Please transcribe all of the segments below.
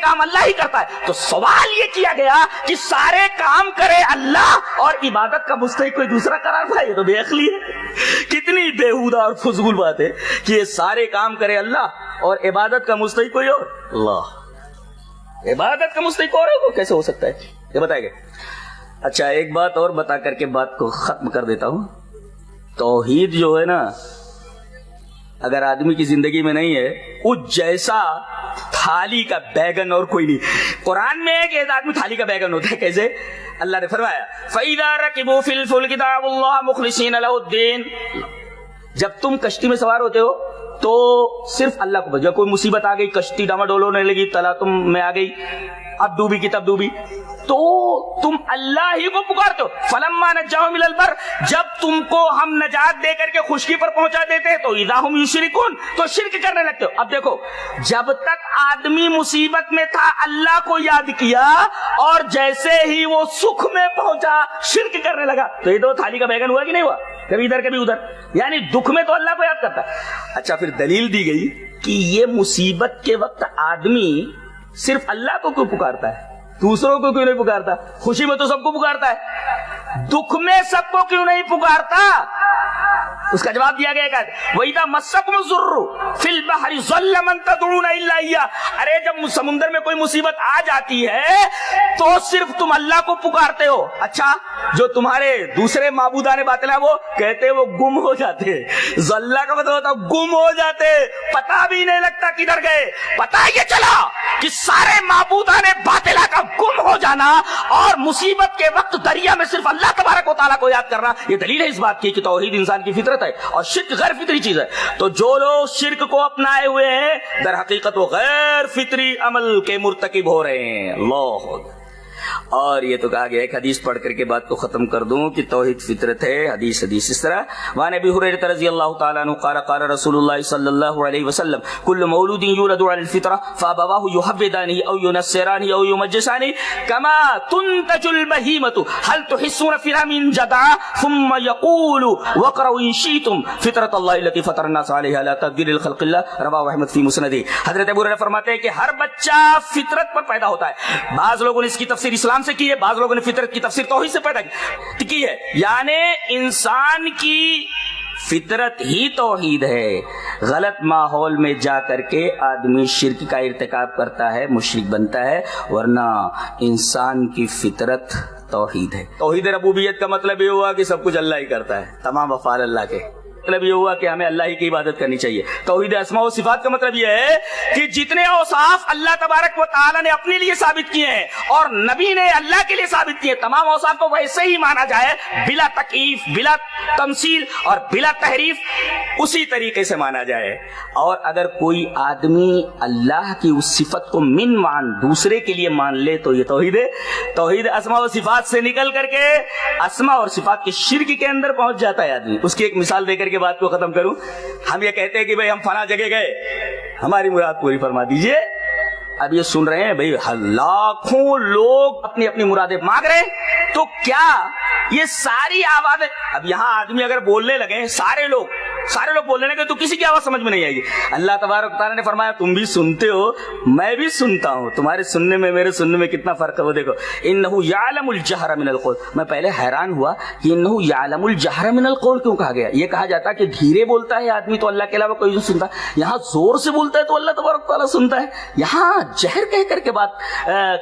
کام اللہ ہی کرتا ہے. تو سوال یہ کیا گیا کہ سارے کام کرے اللہ اور عبادت کا مستحق کوئی دوسرا قرار پائے. یہ تو بے عقلی ہے. کتنی بیہودہ اور فضول بات ہے کہ یہ سارے کام کرے اللہ اور عبادت کا مستحق کوئی اور. اللہ عبادت کا مستحق اور ہے, کیسے ہو سکتا ہے؟ یہ بتائے گا. اچھا ایک بات اور بتا کر کے بات کو ختم کر دیتا ہوں. توحید جو ہے نا, اگر آدمی کی زندگی میں نہیں ہے, اس جیسا تھالی کا بیگن اور کوئی نہیں. قرآن میں ہے کہ آدمی تھالی کا بیگن ہوتا ہے. کیسے؟ اللہ نے فرمایا فَإِذَا رَكِبُوا فِي الْفُلْكِ دَعَوُا اللَّهَ مُخْلِصِينَ لَهُ الدِّينَ. جب تم کشتی میں سوار ہوتے ہو تو صرف اللہ کو, جب کوئی مصیبت آ گئی, کشتی ڈاماڈول ہونے لگی, تم میں آ گئی, اب ڈوبی کی تب ڈوبی, تو تم اللہ ہی کو پکارتے ہو. فلما نجاہم الی البر, جب تم کو ہم نجات دے کر کے خشکی پر پہنچا دیتے ہیں تو اذا ہم یشرکون, تو شرک کرنے لگتے ہو. اب دیکھو, جب تک آدمی مصیبت میں تھا اللہ کو یاد کیا, اور جیسے ہی وہ سکھ میں پہنچا شرک کرنے لگا, تو یہ تو تھالی کا بیگن ہوا کہ نہیں ہوا؟ کبھی ادھر کبھی ادھر. یعنی دکھ میں تو اللہ کو یاد کرتا ہے. اچھا پھر دلیل دی گئی کہ یہ مصیبت کے وقت آدمی صرف اللہ کو کیوں پکارتا ہے, دوسروں کو کیوں نہیں پکارتا؟ خوشی میں تو سب کو پکارتا ہے, دکھ میں سب کو کیوں نہیں پکارتا؟ اس کا جواب دیا گیا کہ وَإِذَا مَسَّكُمُ الضُّرُّ فِي الْبَحْرِ ضَلَّ مَن تَدْعُونَ إِلَّا إِيَّاهُ. ارے جب سمندر میں کوئی مصیبت آ جاتی ہے تو صرف تم اللہ کو پکارتے ہو. اچھا جو تمہارے دوسرے معبودان باطل ہیں وہ کہتے وہ گم ہو جاتے. ضلع کا مطلب ہوتا گم ہو جاتے, پتہ بھی نہیں لگتا کدھر گئے. پتہ یہ چلا کہ سارے معبودان باطلہ کا گم ہو جانا اور مصیبت کے وقت دریا میں صرف اللہ تبارک و تعالیٰ کو یاد کرنا, یہ دلیل ہے اس بات کی کہ توحید انسان کی فطرت ہے اور شرک غیر فطری چیز ہے. تو جو لوگ شرک کو اپنائے ہوئے ہیں در حقیقت وہ غیر فطری عمل کے مرتکب ہو رہے ہیں. اللہ. اور یہ تو کہا گیا ایک حدیث پڑھ کر کے بات کو ختم کر دوں کہ توحید فطرت ہے. حدیث اس طرح وعن ابی ہریرہ رضی اللہ تعالی عنہ قال قال رسول اللہ صلی اللہ علیہ وسلم كل مولود يولد على الفطرة فابواه يهودانه او ينصرانه او يمجسانه كما تنتج البهيمة هل تحسون فيها من جدع ثم يقول واقرؤوا ان شئتم فطرة الله التي فطر الناس عليها لا تبديل لخلق الله رواه احمد في مسنده. حضرت ابو ہریرہ فرماتے ہیں کہ ہر بچہ فطرت پر پیدا ہوتا ہے. بعض لوگوں نے اس کی تفسیر اسلام سے کی ہے, بعض لوگوں نے فطرت کی تفسیر توحید سے پیدا کی ہے. یعنی انسان کی فطرت ہی توحید ہے. غلط ماحول میں جا کر کے آدمی شرک کا ارتکاب کرتا ہے, مشرک بنتا ہے, ورنہ انسان کی فطرت توحید ہے. توحید ربوبیت کا مطلب یہ ہوا کہ سب کچھ اللہ ہی کرتا ہے, تمام افعال اللہ کے. مطلب یہ ہوا کہ ہمیں اللہ ہی کی عبادت کرنی چاہیے. توحید اسماء و صفات کا مطلب یہ ہے کہ جتنے اوصاف اللہ تبارک و تعالی نے اپنے لیے ثابت کیے ہیں اور نبی نے اللہ کے لیے ثابت کیے, تمام اوصاف کو ویسے ہی مانا جائے, بلا تکییف, بلا تمثیل اور بلا تحریف, اسی طریقے سے مانا جائے. اور اگر کوئی آدمی اللہ کی اس صفت کو من مان دوسرے کے لیے مان لے تو یہ توحید ہے. توحید اسماء و صفات سے نکل کر کے اسماء اور صفات کے شرک کے اندر پہنچ جاتا ہے آدمی. اس کی ایک مثال دے کر کے بات کو ختم کروں. ہم یہ کہتے ہیں کہ بھئی ہم فلاں جگہ گئے, ہماری مراد پوری فرما دیجئے. اب یہ سن رہے ہیں بھئی لاکھوں لوگ اپنی اپنی مرادیں مانگ رہے ہیں, تو کیا یہ ساری آوازیں, اب یہاں آدمی اگر بولنے لگے سارے لوگ بولنے لگے تو کسی کی آواز سمجھ میں نہیں آئے گی. اللہ تبارک تعالیٰ نے فرمایا تم بھی سنتے ہو, میں بھی سنتا ہوں, تمہارے سننے میں میرے سننے میں کتنا فرق ہے وہ دیکھو. انہ یعلم الجہر من القول. میں پہلے حیران ہوا کہ انہ یعلم الجہر من القول کیوں کہا گیا. یہ کہا جاتا کہ دھیرے بولتا ہے آدمی تو اللہ کے علاوہ کوئی نہیں سنتا, یہاں زور سے بولتا ہے تو اللہ تبارک تعالیٰ سنتا ہے. یہاں جہر کہہ کر کے بات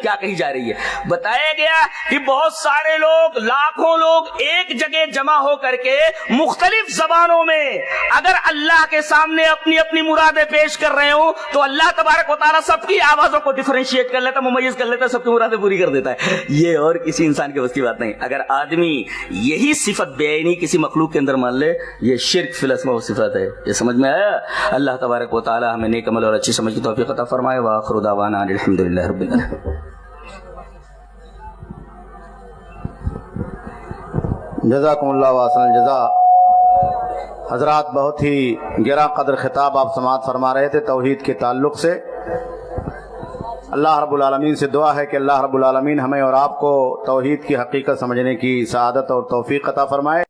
کیا کہی جا رہی ہے. بتایا گیا کہ بہت سارے لوگ, لاکھوں لوگ ایک جگہ جمع ہو کر کے مختلف زبانوں میں اگر اللہ کے سامنے اپنی اپنی مرادیں پیش کر رہے ہوں تو اللہ تبارک و تعالیٰ سب کی آوازوں کو ڈیفرینشیٹ کر لیتا, ممیز کر لیتا, سب کی مرادیں پوری کر دیتا ہے. یہ اور کسی انسان کے بس کی بات نہیں. اگر آدمی یہی صفت بے عینی کسی مخلوق کے اندر مان لے, یہ شرک فی الاسماء و صفات ہے. یہ سمجھ میں آیا؟ اللہ تبارک و تعالیٰ ہمیں نیک عمل اور اچھی سمجھ کی توفیق عطا فرمائے. وآخر دعوانا الحمدللہ رب العالمین. جزاکم اللہ واحسن الجزا. حضرات بہت ہی گراں قدر خطاب آپ سماعت فرما رہے تھے توحید کے تعلق سے. اللہ رب العالمین سے دعا ہے کہ اللہ رب العالمین ہمیں اور آپ کو توحید کی حقیقت سمجھنے کی سعادت اور توفیق عطا فرمائے.